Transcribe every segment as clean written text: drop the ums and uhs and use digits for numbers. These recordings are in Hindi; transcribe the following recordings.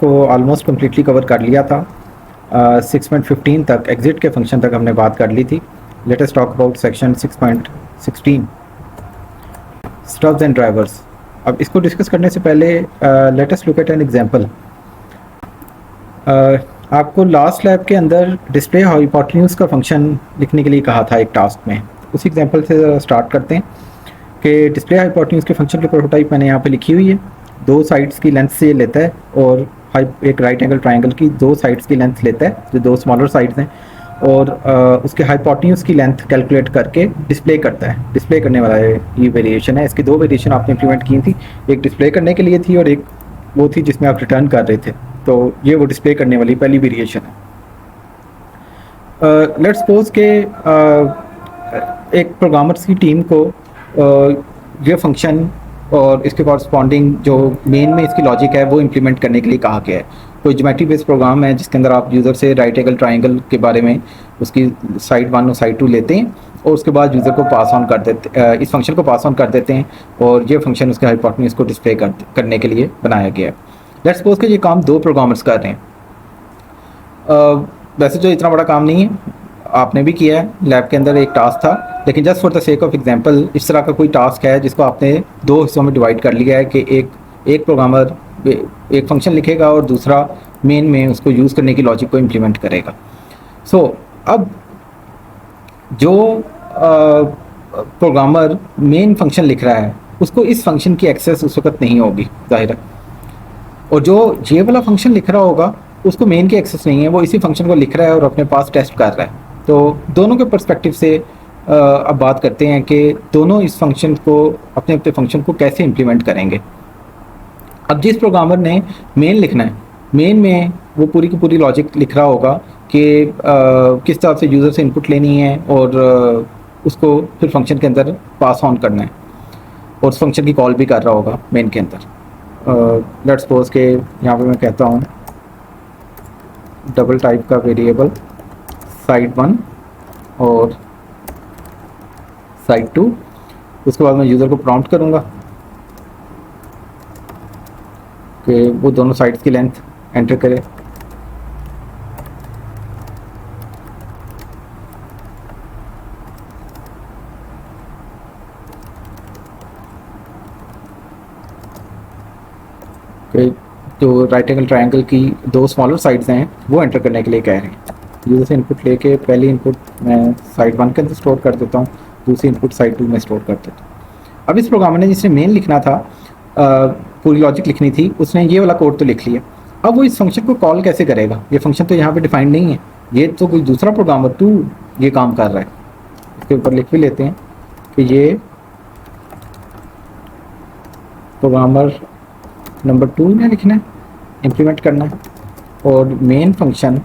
को ऑलमोस्ट कम्प्लीटली कवर कर लिया था। 6.15 तक एग्जिट के फंक्शन तक हमने बात कर ली थी। Let us talk about section 6.16 stubs and drivers. अब इसको डिस्कस करने से पहले let us look at an example. आपको लास्ट लैब के अंदर डिस्प्ले हाइपोटेन्यूज का फंक्शन लिखने के लिए कहा था एक टास्क में। उसी एग्जांपल से स्टार्ट करते हैं कि डिस्प्ले हाइपोटेन्यूज के फंक्शन की प्रोटोटाइप मैंने यहाँ पे लिखी हुई है। दो साइड्स की लेंथ से लेता है और एक राइट एंगल ट्राइंगल की दो साइड्स की लेंथ लेता है, जो दो स्मॉलर साइड्स हैं, और उसके हाइपोटेन्यूज की लेंथ कैलकुलेट करके डिस्प्ले करता है। डिस्प्ले करने वाला ये वेरिएशन है। इसकी दो वेरिएशन आपने इंप्लीमेंट की थी, एक डिस्प्ले करने के लिए थी और एक वो थी जिसमें आप रिटर्न कर रहे थे। तो ये वो डिस्प्ले करने वाली पहली वेरिएशन है। लेट्स सपोज के एक प्रोग्रामर्स की टीम को ये फंक्शन और इसके कॉरस्पॉन्डिंग जो मेन में इसकी लॉजिक है वो इम्प्लीमेंट करने के लिए कहा गया है। कोई ज्योमेट्री बेस्ड प्रोग्राम है जिसके अंदर आप यूज़र से राइट एंगल ट्राइंगल के बारे में उसकी साइड 1 और साइड 2 लेते हैं और उसके बाद यूज़र को पास ऑन कर देते, इस फंक्शन को पास ऑन कर देते हैं और ये फंक्शन उसके हाइपोटेन्यूज को डिस्प्ले करने के लिए बनाया गया है। लेट्स सपोज कि ये काम दो प्रोग्रामर्स कर रहे हैं। वैसे तो इतना बड़ा काम नहीं है, आपने भी किया है, लैब के अंदर एक टास्क था, लेकिन just for the sake of example इस तरह का कोई टास्क है जिसको आपने दो हिस्सों में डिवाइड कर लिया है कि एक प्रोग्रामर एक फंक्शन लिखेगा और दूसरा मेन में उसको यूज़ करने की लॉजिक को इम्प्लीमेंट करेगा। सो अब जो प्रोग्रामर मेन फंक्शन लिख रहा है उसको इस फंक्शन की एक्सेस उस वक्त नहीं होगी जाहिर है, और जो ये वाला फंक्शन लिख रहा होगा उसको मेन की एक्सेस नहीं है, वो इसी फंक्शन को लिख रहा है और अपने पास टेस्ट कर रहा है। तो दोनों के पर्सपेक्टिव से अब बात करते हैं कि दोनों इस फंक्शन को अपने अपने फंक्शन को कैसे इम्प्लीमेंट करेंगे। अब जिस प्रोग्रामर ने मेन लिखना है, मेन में वो पूरी की पूरी लॉजिक लिख रहा होगा कि किस तरह से यूज़र से इनपुट लेनी है और उसको फिर फंक्शन के अंदर पास ऑन करना है और उस फंक्शन की कॉल भी कर रहा होगा मेन के अंदर। लेट्स सपोज के यहाँ पे मैं कहता हूँ डबल टाइप का वेरिएबल साइड 1 और साइड 2। उसके बाद मैं यूज़र को प्रॉम्प्ट करूँगा कि वो दोनों साइड्स की लेंथ एंटर करे। कि जो राइट एंगल ट्रायंगल की दो स्मॉलर साइड्स हैं वो एंटर करने के लिए कह रहे हैं। यूज़र से इनपुट लेके पहली इनपुट मैं साइड 1 के अंदर स्टोर कर देता हूँ, दूसरी इनपुट साइड 2 में स्टोर कर देता हूँ। अब इस प्रोग्रामर ने जिसने मेन लिखना था, पूरी लॉजिक लिखनी थी, उसने ये वाला कोड तो लिख लिया। अब वो इस फंक्शन को कॉल कैसे करेगा? ये फंक्शन तो यहाँ पे डिफाइंड नहीं है, ये तो कोई दूसरा प्रोग्रामर टू ये काम कर रहा है। इसके ऊपर लिख भी लेते हैं कि ये प्रोग्रामर नंबर 2 ने लिखना है, इम्प्लीमेंट करना है, और मेन फंक्शन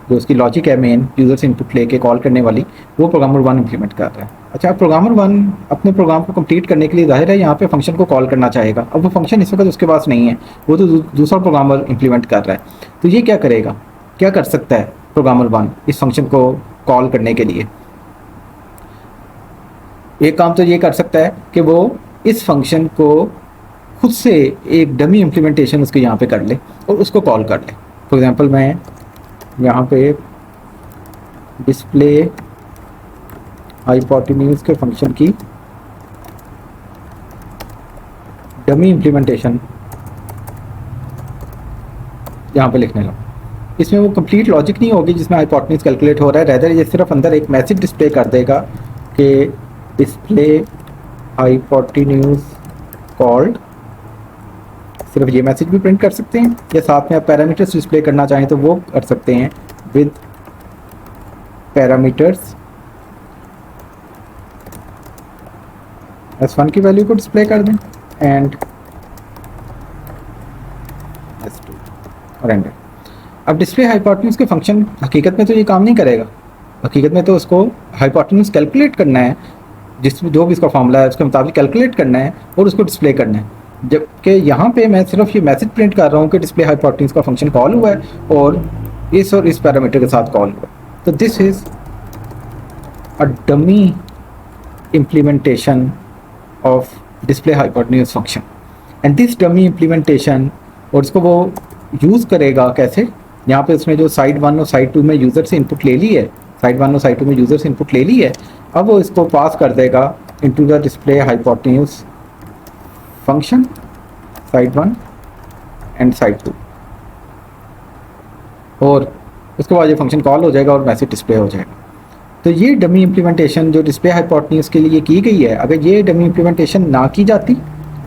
जो उसकी लॉजिक है मेन यूज़र से इनपुट लेके कॉल करने वाली, वो प्रोग्रामर 1 इम्प्लीमेंट कर रहा है। अच्छा, प्रोग्रामर 1 अपने प्रोग्राम को कंप्लीट करने के लिए जाहिर है यहाँ पे फंक्शन को कॉल करना चाहेगा। अब वो फंक्शन इस वक्त उसके पास नहीं है, वो तो दूसरा प्रोग्रामर इम्प्लीमेंट कर रहा है। तो ये क्या करेगा, क्या कर सकता है प्रोग्रामर 1 इस फंक्शन को कॉल करने के लिए? एक काम तो ये कर सकता है कि वो इस फंक्शन को खुद से एक डमी इम्प्लीमेंटेशन उसके यहाँ पे कर ले और उसको कॉल कर ले। फॉर एग्जांपल मैं यहाँ पे डिस्प्ले हाइपोटेन्यूज के फंक्शन की डमी इम्प्लीमेंटेशन यहाँ पे लिखने लगा। इसमें वो कंप्लीट लॉजिक नहीं होगी जिसमें हाइपोटेन्यूज कैलकुलेट हो रहा है, रेदर ये सिर्फ अंदर एक मैसेज डिस्प्ले कर देगा कि डिस्प्ले हाइपोटेन्यूज कॉल्ड। सिर्फ ये मैसेज भी प्रिंट कर सकते हैं, या साथ में आप पैरामीटर्स डिस्प्ले करना चाहें तो वो कर सकते हैं विद पैरामीटर्स S1 की वैल्यू को डिस्प्ले कर दें एंड S2 और एंटर। अब डिस्प्ले हाइपोटेन्यूज के फंक्शन हकीकत में तो ये काम नहीं करेगा। हकीकत में तो उसको हाइपोटेन्यूज कैलकुलेट करना है, जिसमें जो भी इसका फॉर्मूला है उसके मुताबिक कैलकुलेट करना है और उसको डिस्प्ले करना है। जबकि यहाँ पे मैं सिर्फ ये मैसेज प्रिंट कर रहा हूँ कि डिस्प्ले हाइपोटेन्यूज का फंक्शन कॉल हुआ है और इस पैरामीटर के साथ कॉल हुआ। तो this is a dummy implementation of display hypotenuse function, and this dummy implementation और इसको वो यूज़ करेगा कैसे, यहाँ पे उसने जो साइड 1 और साइड 2 में यूज़र से इनपुट ले ली है, साइड 1 और साइड 2 में यूज़र से इनपुट ले ली है, अब वो इसको पास कर देगा into the display hypotenuse function side 1 and side 2, और उसके बाद ये फंक्शन कॉल हो जाएगा और मैसेज डिस्प्ले हो जाएगा। तो ये डमी इम्प्लीमेंटेशन जो डिस्प्ले हाइपोटेन्यूज के लिए की गई है, अगर ये डमी इम्प्लीमेंटेशन ना की जाती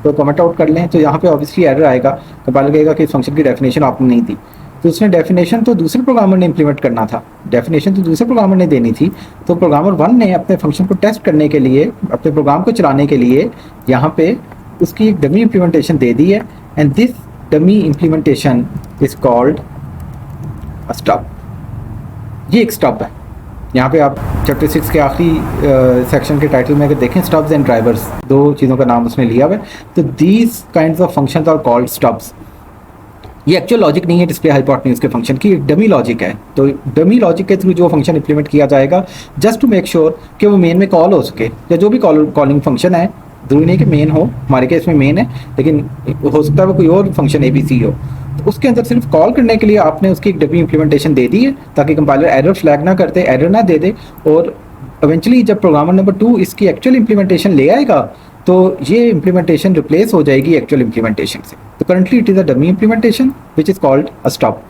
तो कमेंट आउट कर लें, तो यहाँ पे ऑब्वियसली एरर आएगा, कंपाइलर कहेगा कि इस फंक्शन की डेफिनेशन आपने नहीं दी। तो उसने डेफिनेशन तो दूसरे प्रोग्रामर ने इम्प्लीमेंट करना था, डेफिनेशन तो दूसरे प्रोग्रामर ने देनी थी। तो प्रोग्रामर 1 ने अपने फंक्शन को टेस्ट करने के लिए, अपने प्रोग्राम को चलाने के लिए यहाँ पे उसकी एक डमी इम्प्लीमेंटेशन दे दी है, and this dummy implementation is called a stub. ये एक स्टब है। यहाँ पे आप चैप्टर 6 के आखिरी सेक्शन के टाइटल में अगर देखें, स्टब्स एंड ड्राइवर्स, दो चीज़ों का नाम उसने लिया हुआ है। तो these kinds of functions are called stubs. ये एक्चुअल लॉजिक नहीं है डिस्प्ले हाइपोटेन्यूज के फंक्शन की, डमी लॉजिक है। तो डमी लॉजिक के थ्रू जो फंक्शन इंप्लीमेंट किया जाएगा जस्ट टू मेक श्योर कि वो मेन में कॉल हो सके, या जो भी कॉलिंग फंक्शन है, जरूरी नहीं कि मेन हो, हमारे केस में मेन है, लेकिन हो सकता है वो कोई और फंक्शन ABC हो, तो उसके अंदर सिर्फ कॉल करने के लिए आपने उसकी एक डमी इम्प्लीमेंटेशन दे दी है, ताकि कंपाइलर एरर फ्लैग ना करते, एरर ना दे दे, और इवेंचुअली जब प्रोग्रामर नंबर 2 इसकी एक्चुअल इम्प्लीमेंटेशन ले आएगा तो ये इम्प्लीमेंटेशन रिप्लेस हो जाएगी एक्चुअल इम्प्लीमेंटेशन से। तो currently it is a dummy implementation which is called a stub.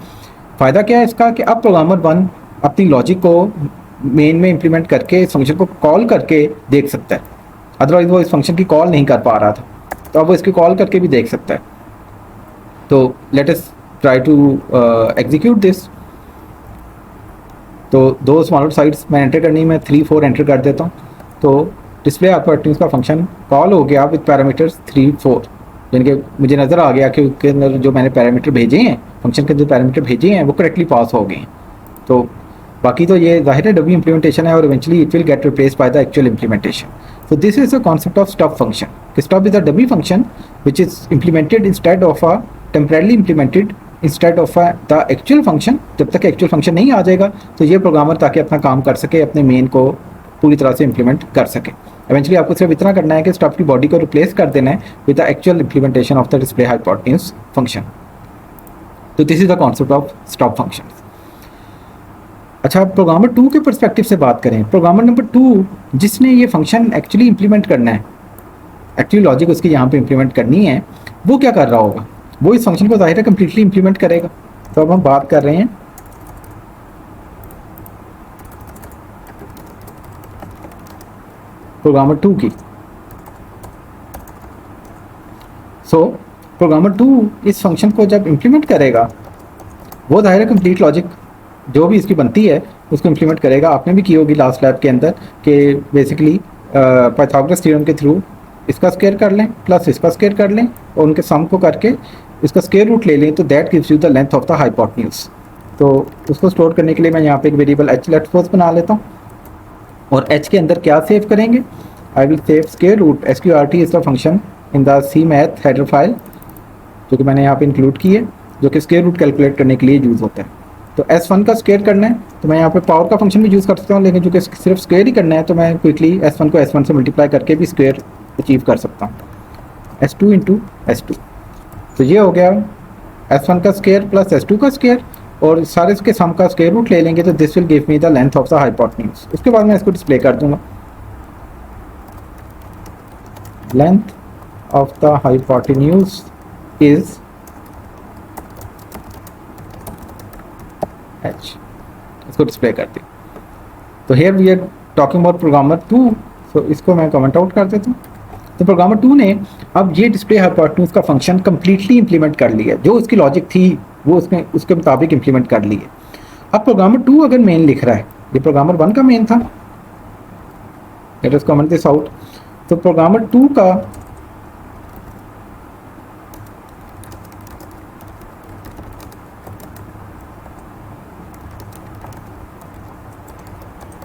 फ़ायदा क्या है इसका कि अब प्रोग्रामर 1 अपनी लॉजिक को मेन में इम्प्लीमेंट करके इस फंक्शन को कॉल करके देख सकता है, अदरवाइज वो इस फंक्शन की कॉल नहीं कर पा रहा था, तो अब वो इसकी कॉल करके भी देख सकता है। तो let us try to execute this. तो दो स्मॉलर साइड्स मैं एंटर करनी, मैं 3 4 एंटर कर देता हूँ। तो डिस्प्ले हाइपोटेन्यूज का फंक्शन कॉल हो गया विद पैरामीटर्स 3 4, यानी कि मुझे नज़र आ गया कि उसके अंदर जो मैंने पैरामीटर भेजे हैं, फंक्शन के जो पैरामीटर भेजे हैं वो करेक्टली पास हो गए हैं। तो बाकी तो ये जाहिर है डमी इम्प्लीमेंटेशन है, और eventually it will get replaced by the actual implementation. So this is the concept of stub function. Stub is a dummy function which is implemented instead of a temporarily implemented instead of the actual function। जब तक actual function नहीं आ जाएगा तो ये प्रोग्रामर ताकि अपना काम कर सके, अपने मेन को पूरी तरह से इम्प्लीमेंट कर सके। इवेंचुअली आपको सिर्फ इतना करना है कि स्टब की बॉडी को रिप्लेस कर देना है with the actual implementation of the display hypotenuse function. तो this is the concept of stub function. अच्छा, प्रोग्रामर 2 के पर्सपेक्टिव से बात करें, प्रोग्रामर नंबर 2 जिसने ये फंक्शन एक्चुअली इंप्लीमेंट करना है, एक्चुअली लॉजिक उसकी यहाँ पे इंप्लीमेंट करनी है, वो क्या कर रहा होगा? वो इस फंक्शन को जाहिर है कम्प्लीटली इंप्लीमेंट करेगा। तो अब हम बात कर रहे हैं प्रोग्रामर 2 की। सो प्रोग्रामर 2 इस फंक्शन को जब इंप्लीमेंट करेगा, वो जाहिर है कंप्लीट लॉजिक जो भी इसकी बनती है उसको इम्प्लीमेंट करेगा। आपने भी की होगी लास्ट लैब के अंदर कि बेसिकली पाइथागोरस थ्योरम के थ्रू इसका स्क्वायर कर लें प्लस इसका स्क्वायर कर लें और उनके सम को करके इसका स्क्वायर रूट ले लें, तो that gives you the length of the hypotenuse. तो उसको स्टोर करने के लिए मैं यहाँ पे एक वेरिएबल h लेट सपोज बना लेता हूँ, और h के अंदर क्या सेव करेंगे? I will save square root sqrt is the function in the C math header file, जो कि मैंने यहाँ पे इंक्लूड की है, जो कि स्क्वायर रूट कैलकुलेट करने के लिए यूज़ होता है। तो S1 का स्क्वायर करना है तो मैं यहाँ पे पावर का फंक्शन भी यूज़ कर सकता हूँ, लेकिन चूँकि सिर्फ स्क्वायर ही करना है तो मैं क्विकली S1 को S1 से मल्टीप्लाई करके भी स्क्वायर अचीव कर सकता हूँ, S2 इंटू S2। तो ये हो गया S1 का स्क्वायर प्लस S2 का स्क्वायर, और सारे इसके सम का स्क्वायर रूट ले लेंगे तो this will give me the length of the hypotenuse. उसके बाद मैं इसको डिस्प्ले कर दूंगा, length of the hypotenuse is h, इसको डिस्प्ले कर दी। तो here we are talking about programmer 2, so इसको मैं कमेंट आउट कर देता हूँ। तो प्रोग्रामर 2 ने अब ये डिस्प्ले हाइपोटेन्यूज का फंक्शन कंप्लीटली इंप्लीमेंट कर लिया, जो उसकी लॉजिक थी वो उसने उसके मुताबिक इंप्लीमेंट कर ली है। अब प्रोग्रामर 2 अगर मेन लिख रहा है, ये प्रोग्रामर 1 का मेन था, let us comment this out. तो प्रोग्रामर 2 का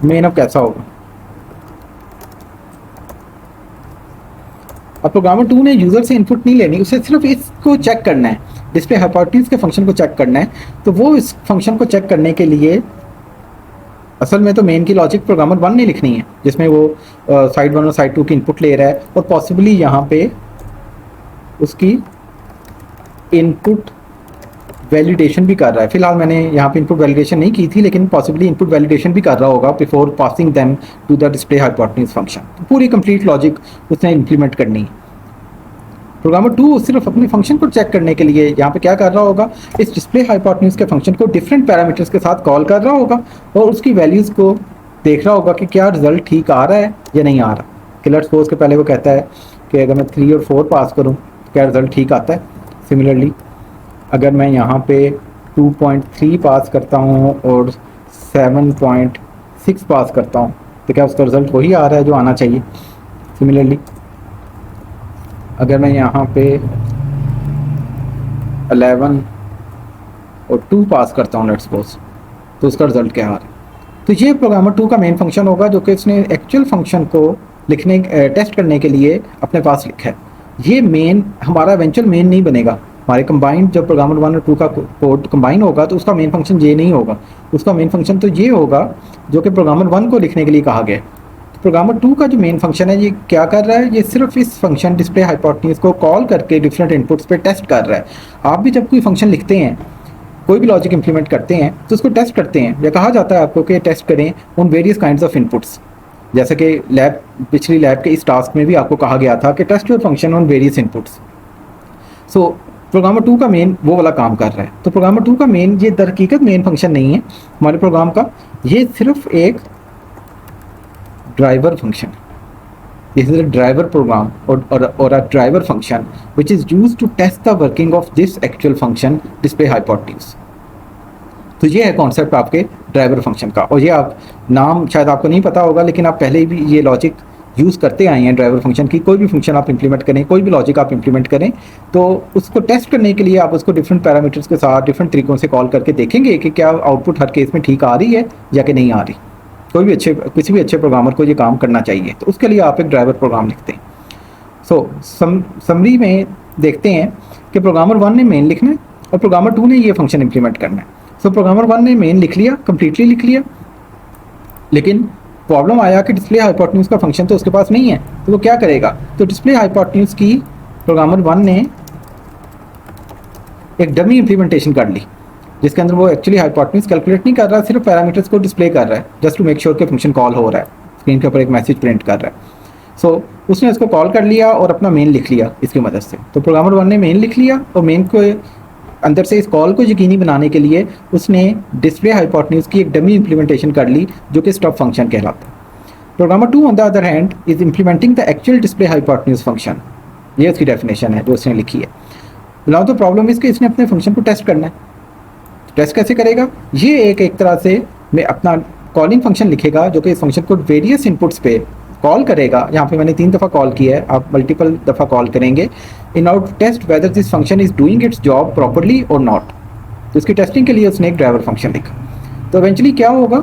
मेन अब कैसा होगा? अब प्रोग्रामर 2 ने यूजर से इनपुट नहीं लेनी, उसे सिर्फ इसको चेक करना है, डिस्प्ले हाइपोटेन्यूज के फंक्शन को चेक करना है। तो वो इस फंक्शन को चेक करने के लिए असल में तो मेन की लॉजिक प्रोग्रामर 1 ने लिखनी है, जिसमें वो साइड 1 और साइड 2 की इनपुट ले रहा है, और पॉसिबली यहाँ पे उसकी इनपुट वैलिडेशन भी कर रहा है। फिलहाल मैंने यहाँ पे इनपुट वैलिडेशन नहीं की थी, लेकिन पॉसिबली इनपुट वैलिडेशन भी कर रहा होगा before passing them to the display hypotenuse function. तो पूरी कंप्लीट लॉजिक उसने इंप्लीमेंट करनी है। प्रोग्रामर 2 सिर्फ अपने फंक्शन को चेक करने के लिए यहाँ पे क्या कर रहा होगा, इस डिस्प्ले हाइपोटेन्यूज के फंक्शन को डिफरेंट पैरामीटर्स के साथ कॉल कर रहा होगा और उसकी वैल्यूज़ को देख रहा होगा कि क्या रिजल्ट ठीक आ रहा है या नहीं आ रहा। कि लेट्स सपोज के पहले वो कहता है कि अगर मैं 3 और 4 पास करूँ तो क्या रिजल्ट ठीक आता है। सिमिलरली अगर मैं यहाँ पे 2.3 पास करता हूँ और 7.6 पास करता हूँ तो क्या उसका रिजल्ट वही आ रहा है जो आना चाहिए। सिमिलरली अगर मैं यहाँ पे 11 और 2 पास करता हूँ लेट्स सपोज, तो उसका रिजल्ट क्या आ रहा है। तो ये प्रोग्रामर 2 का मेन फंक्शन होगा जो कि उसने एक्चुअल फंक्शन को लिखने टेस्ट करने के लिए अपने पास लिखा है। ये मेन हमारा एवेंचुअल मेन नहीं बनेगा। हमारे कंबाइंड जब प्रोग्रामर 1 और 2 का कोड कंबाइन होगा तो उसका मेन फंक्शन ये नहीं होगा। उसका मेन फंक्शन तो ये होगा जो कि प्रोग्रामर 1 को लिखने के लिए कहा गया है। प्रोग्रामर 2 का जो मेन फंक्शन है ये क्या कर रहा है, ये सिर्फ इस फंक्शन डिस्प्ले हाइपोटेन्यूज को कॉल करके डिफरेंट इनपुट्स पे टेस्ट कर रहा है। आप भी जब कोई फंक्शन लिखते हैं, कोई भी लॉजिक इंप्लीमेंट करते हैं तो उसको टेस्ट करते हैं, या कहा जाता है आपको कि टेस्ट करें on various kinds of inputs. जैसे कि पिछली लैब के इस टास्क में भी आपको कहा गया था कि test your function on various inputs. So programmer 2 का मेन वो वाला काम कर रहा है। तो प्रोग्रामर 2 का मेन ये दर हकीकत मेन फंक्शन नहीं है हमारे प्रोग्राम का, ये सिर्फ एक driver function. This is a driver program और a driver function which is used to test the working of this actual function display hypotenuse. तो ये है कॉन्सेप्ट आपके ड्राइवर फंक्शन का। और ये आप नाम शायद आपको नहीं पता होगा, लेकिन आप पहले भी ये लॉजिक यूज़ करते आए हैं ड्राइवर फंक्शन की। कोई भी फंक्शन आप इंप्लीमेंट करें, कोई भी लॉजिक आप इंप्लीमेंट करें, तो उसको टेस्ट करने के लिए आप उसको डिफरेंट पैरामीटर्स के साथ डिफरेंट तरीकों से कॉल करके देखेंगे कि क्या आउटपुट हर केस में ठीक आ रही है या कि नहीं आ रही। कोई भी किसी भी अच्छे प्रोग्रामर को ये काम करना चाहिए, तो उसके लिए आप एक ड्राइवर प्रोग्राम लिखते हैं। सो समरी में देखते हैं कि प्रोग्रामर 1 ने मेन लिखना है और प्रोग्रामर 2 ने ये फंक्शन इंप्लीमेंट करना है। सो प्रोग्रामर 1 ने मेन लिख लिया, कम्प्लीटली लिख लिया, लेकिन प्रॉब्लम आया कि डिस्प्ले हाइपोटेन्यूज का फंक्शन तो उसके पास नहीं है, तो वो क्या करेगा। तो डिस्प्ले हाइपोटेन्यूज की प्रोग्रामर 1 ने एक डमी इंप्लीमेंटेशन कर ली, जिसके अंदर वो एक्चुअली हाइपोटेन्यूज कैलकुलेट नहीं कर रहा, सिर्फ पैरामीटर्स को डिस्प्ले कर रहा है जस्ट टू मेक श्योर कि फंक्शन कॉल हो रहा है, स्क्रीन के ऊपर एक मैसेज प्रिंट कर रहा है। सो उसने इसको कॉल कर लिया और अपना मेन लिख लिया इसकी मदद से। तो प्रोग्रामर 1 ने मेन लिख लिया और मेन को अंदर से इस कॉल को यकीनी बनाने के लिए उसने डिस्प्ले हाइपोटेन्यूज की एक डमी इंप्लीमेंटेशन कर ली जो कि स्टॉप फंक्शन कहलाता है। Programmer 2 on the other hand is implementing the actual display hypotenuse function. ये उसकी डेफिनेशन है जो उसने लिखी है। नाउ द प्रॉब्लम इज कि इसने अपने फंक्शन को टेस्ट करना है। टेस्ट कैसे करेगा, ये एक तरह से मैं अपना कॉलिंग फंक्शन लिखेगा जो कि इस फंक्शन को वेरियस इनपुट्स पे कॉल करेगा। यहाँ पे मैंने 3 दफ़ा कॉल किया है, आप मल्टीपल दफ़ा कॉल करेंगे in order to test whether this function is doing its job properly और नॉट। तो इसकी टेस्टिंग के लिए उसने एक ड्राइवर फंक्शन लिखा। तो इवेंचुअली क्या होगा,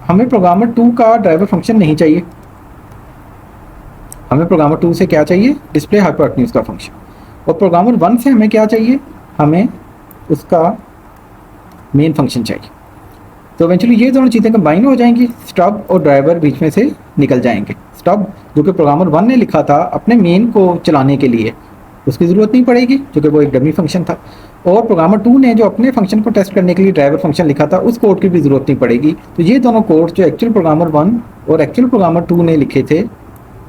हमें प्रोग्रामर 2 का ड्राइवर फंक्शन नहीं चाहिए, हमें प्रोग्रामर 2 से क्या चाहिए, डिस्प्ले हाइपोटेन्यूज का फंक्शन। और प्रोग्रामर 1 से हमें क्या चाहिए, हमें उसका मेन फंक्शन चाहिए। तो इवेंचुअली ये दोनों चीज़ें कंबाइन हो जाएंगी, स्टब और ड्राइवर बीच में से निकल जाएंगे। स्टब जो कि प्रोग्रामर 1 ने लिखा था अपने मेन को चलाने के लिए, उसकी ज़रूरत नहीं पड़ेगी जो कि वो एक डमी फंक्शन था। और प्रोग्रामर 2 ने जो अपने फंक्शन को टेस्ट करने के लिए ड्राइवर फंक्शन लिखा था, उस कोड की भी ज़रूरत नहीं पड़ेगी। तो ये दोनों कोड जो एक्चुअल प्रोग्रामर 1 और एक्चुअल प्रोग्रामर 2 ने लिखे थे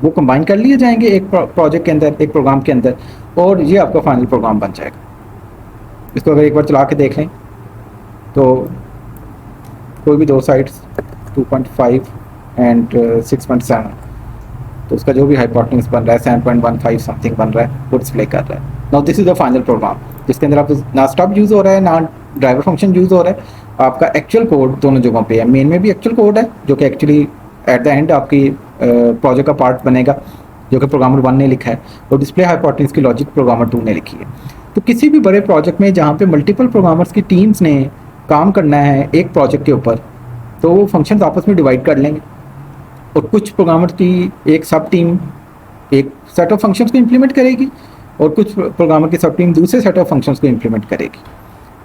वो कंबाइन कर लिए जाएंगे एक प्रोजेक्ट के अंदर, एक प्रोग्राम के अंदर, और ये आपका फाइनल प्रोग्राम बन जाएगा। इसको अगर एक बार चला के देख लें तो कोई भी 2 साइड्स 2.5 एंड 6.7, तो उसका जो भी हाइपोटेन्यूज बन रहा है 7.15 समथिंग बन रहा है, वो डिस्प्ले कर रहा है। Now this is the final program जिसके अंदर आप ना स्टब यूज़ हो रहा है ना ड्राइवर फंक्शन यूज़ हो रहा है, आपका एक्चुअल कोड दोनों जगहों पे है। मेन में भी एक्चुअल कोड है जो कि एक्चुअली एट द एंड आपकी प्रोजेक्ट का पार्ट बनेगा जो कि प्रोग्रामर 1 ने लिखा है, और डिस्प्ले हाइपोटेन्यूज की लॉजिक प्रोग्रामर 2 ने लिखी है। तो किसी भी बड़े प्रोजेक्ट में जहाँ पे मल्टीपल प्रोग्रामर्स की टीम्स ने काम करना है एक प्रोजेक्ट के ऊपर, तो वो फंक्शंस आपस में डिवाइड कर लेंगे, और कुछ प्रोग्रामर की एक सब टीम एक सेट ऑफ फंक्शंस को इंप्लीमेंट करेगी और कुछ प्रोग्रामर की सब टीम दूसरे सेट ऑफ फंक्शंस को इंप्लीमेंट करेगी,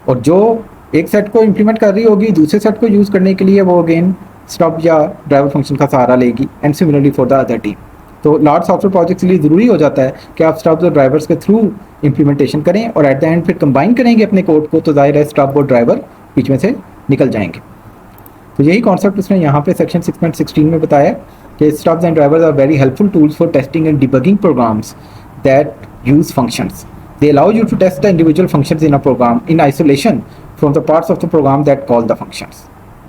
और जो एक सेट को इंप्लीमेंट कर रही होगी दूसरे सेट को यूज़ करने के लिए वो अगेन स्टॉप या ड्राइवर फंक्शन का सहारा लेगी, and similarly for the other team. तो लार्ज सॉफ्टवेयर प्रोजेक्ट्स के लिए ज़रूरी हो जाता है कि आप स्टब्स और ड्राइवर्स के थ्रू इम्प्लीमेंटेशन करें और एट द एंड फिर कंबाइन करेंगे अपने कोड को, तो जाहिर है स्टब और ड्राइवर बीच में से निकल जाएंगे। तो यही कॉन्सेप्ट उसने यहाँ पे सेक्शन 6.16 में बताया कि stubs and drivers are very helpful tools for testing and debugging programs that use functions. They allow you to test the individual functions in a program in isolation from the parts of the program that call the functions.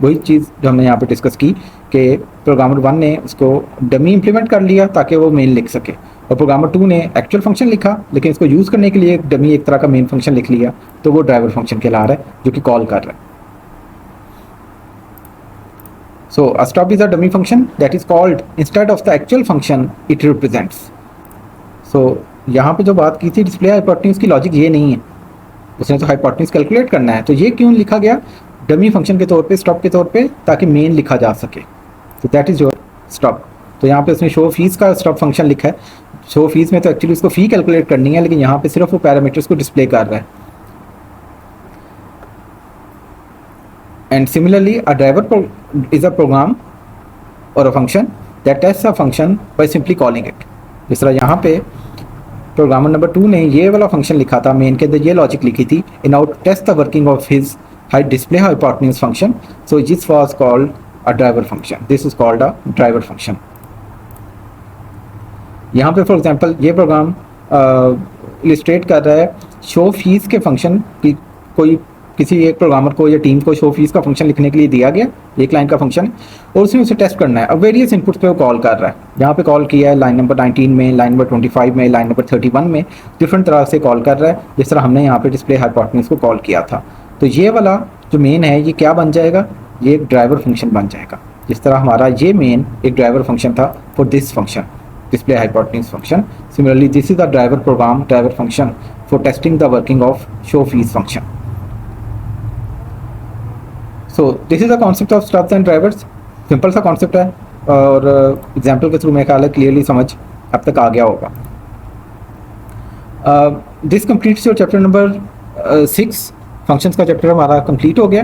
वही चीज़ जो हमने यहाँ पे डिस्कस की कि प्रोग्रामर 1 ने उसको डमी इम्प्लीमेंट कर लिया ताकि वो मेन लिख सके, और प्रोग्रामर 2 ने एक्चुअल फंक्शन लिखा लेकिन इसको यूज़ करने के लिए एक डमी एक तरह का मेन फंक्शन लिख लिया, तो वो ड्राइवर फंक्शन कहला रहा है जो कि कॉल कर रहा है। So a stub is a dummy function that is called instead of the actual function it represents. So यहाँ पे जो बात की थी डिस्प्ले हाइपोटेन्यूज की लॉजिक ये नहीं है, उसने तो हाइपोटेन्यूज कैलकुलेट करना है, तो ये क्यों लिखा गया डमी फंक्शन के तौर पे, स्टॉप के तौर पे, ताकि मेन लिखा जा सके। तो दैट इज़ योर स्टॉप। तो यहाँ पे उसने शो फीस का स्टॉप फंक्शन लिखा है। शो फीस में तो एक्चुअली उसको फ़ी कैलकुलेट करनी है, लेकिन यहाँ पे सिर्फ वो पैरामीटर्स को डिस्प्ले कर रहा है। And similarly a driver is a program और a function that tests a function by simply calling it. जिस तरह यहाँ पे प्रोग्रामर नंबर 2 ने ये वाला फंक्शन लिखा था, मेन के अंदर ये लॉजिक लिखी थी, in out test the working of his high display hypotenuse function, so this was called a driver function, this is called a driver function. यहाँ पे फॉर एग्जांपल ये प्रोग्राम इलिस्ट्रेट कर रहा है शो फीस के फंक्शन की, कोई किसी एक प्रोग्रामर को या टीम को शो फीस का फंक्शन लिखने के लिए दिया गया, एक लाइन का फंक्शन है, और उसमें उसे टेस्ट करना है। अब वेरियस इनपुट्स पे वो कॉल कर रहा है, यहाँ पे कॉल किया है लाइन नंबर 19 में, लाइन नंबर 25 में, लाइन नंबर 31 में, डिफरेंट तरह से कॉल कर रहा है, जिस तरह हमने यहाँ पे डिस्प्ले हाइपोटेन्यूज को कॉल किया था। तो ये वाला जो मेन है ये क्या बन जाएगा, ये एक ड्राइवर फंक्शन बन जाएगा, जिस तरह हमारा ये मेन एक ड्राइवर फंक्शन था for this function display hypotenuse function. Similarly, this is the driver program, driver function for testing the working of show fees function. So this is the concept of stubs and drivers. Simple सा कॉन्सेप्ट है और एग्जाम्पल के थ्रू मेरे ख्याल है क्लियरली समझ अब तक आ गया होगा। This completes your chapter number 6। Functions का चैप्टर हमारा कंप्लीट हो गया।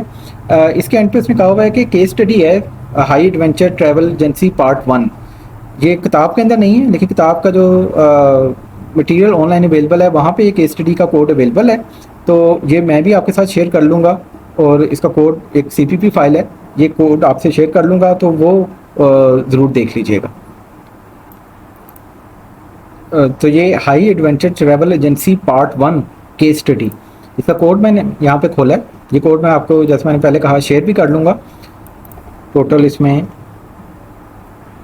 इसके एंड पे इसमें कहा हुआ है कि केस स्टडी है high adventure travel agency part 1। ये किताब के अंदर नहीं है, लेकिन किताब का जो मटेरियल ऑनलाइन अवेलेबल है वहाँ पे ये केस स्टडी का कोड अवेलेबल है, तो ये मैं भी आपके साथ शेयर कर लूँगा, और इसका कोड एक CPP फाइल है, ये कोड आपसे शेयर कर लूँगा, तो वो ज़रूर देख लीजिएगा। तो ये high adventure travel agency part 1 case study, इसका कोड मैंने यहाँ पे खोला है। ये कोड मैं आपको जैसे मैंने पहले कहा शेयर भी कर लूँगा। टोटल इसमें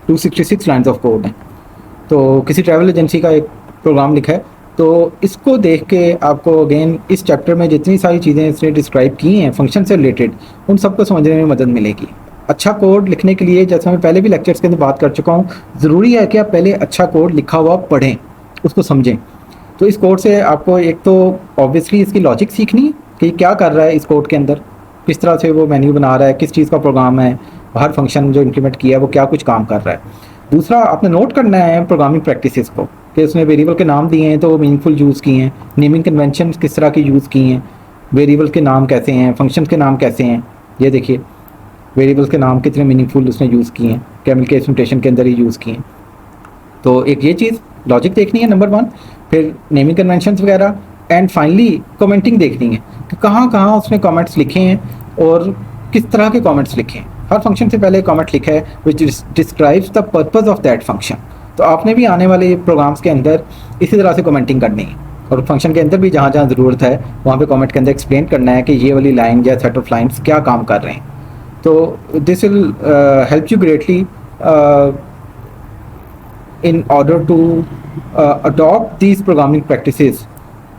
266 लाइन्स ऑफ कोड हैं। तो किसी ट्रैवल एजेंसी का एक प्रोग्राम लिखा है, तो इसको देख के आपको अगेन इस चैप्टर में जितनी सारी चीज़ें इसने डिस्क्राइब की हैं फंक्शन से रिलेटेड, उन सबको समझने में मदद मिलेगी। अच्छा कोड लिखने के लिए, जैसे मैं पहले भी लेक्चर्स के अंदर बात कर चुका हूँ, ज़रूरी है कि आप पहले अच्छा कोड लिखा हुआ पढ़ें, उसको समझें। तो इस कोड से आपको एक तो ऑब्वियसली इसकी लॉजिक सीखनी है कि क्या कर रहा है इस कोड के अंदर, किस तरह से वो मेन्यू बना रहा है, किस चीज़ का प्रोग्राम है, हर फंक्शन जो इम्प्लीमेंट किया है वो क्या कुछ काम कर रहा है। दूसरा, आपने नोट करना है प्रोग्रामिंग प्रैक्टिसेस को कि उसने वेरिएबल के नाम दिए हैं तो वो मीनिंगफुल यूज़ किए हैं, नेमिंग कन्वेंशन किस तरह की यूज़ की हैं, वेरिएबल के नाम कैसे हैं, फंक्शन के नाम कैसे हैं। ये देखिए वेरिएबल्स के नाम कितने मीनिंगफुल उसने यूज़ किए हैं, कैमल के नोटेशन के अंदर ही यूज़ किए हैं। तो एक ये चीज़ लॉजिक देखनी है नंबर 1, फिर नेमिंग कन्वेंशन वगैरह, एंड फाइनली कमेंटिंग देखनी है कि कहाँ कहाँ उसने कमेंट्स लिखे हैं और किस तरह के कमेंट्स लिखे हैं। हर फंक्शन से पहले कमेंट लिखा है which describes the purpose of that function. तो आपने भी आने वाले प्रोग्राम्स के अंदर इसी तरह से कमेंटिंग करनी है, और फंक्शन के अंदर भी जहाँ जहाँ ज़रूरत है वहाँ पे कमेंट के अंदर एक्सप्लेन करना है कि ये वाली लाइन या सेट ऑफ लाइन्स क्या काम कर रहे हैं। तो this will help you greatly in order to adopt these programming practices,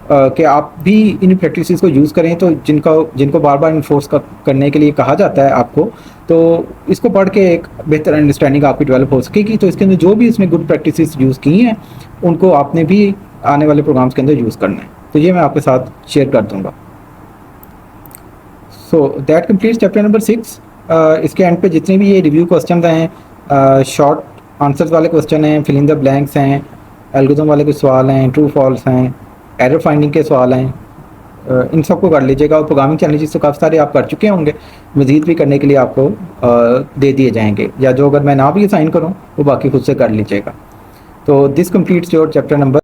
कि आप भी इन प्रैक्टिसेस को यूज़ करें। तो जिनको बार बार इन्फोर्स करने के लिए कहा जाता है आपको, तो इसको पढ़ के एक बेहतर अंडरस्टैंडिंग आपकी डेवलप हो सकेगी। तो इसके अंदर जो भी इसमें गुड प्रैक्टिसेस यूज़ की हैं उनको आपने भी आने वाले प्रोग्राम्स के अंदर यूज़ करना है। तो ये मैं आपके साथ शेयर कर दूँगा। So that completes chapter number 6। इसके एंड पे जितने भी ये रिव्यू क्वेश्चन हैं, शॉर्ट आंसर्स वाले क्वेश्चन हैं, फिल इन द ब्लैंक्स हैं, एल्गोरिथम वाले कुछ सवाल हैं, ट्रू फॉल्स हैं, एरर फाइंडिंग के सवाल हैं, इन सबको कर लीजिएगा। और प्रोग्रामिंग चैलेंजेस तो काफ़ी सारे आप कर चुके होंगे, मज़ीद भी करने के लिए आपको दे दिए जाएंगे, या जो अगर मैं ना भी असाइन करूँ वो बाकी खुद से कर लीजिएगा। तो this completes your chapter number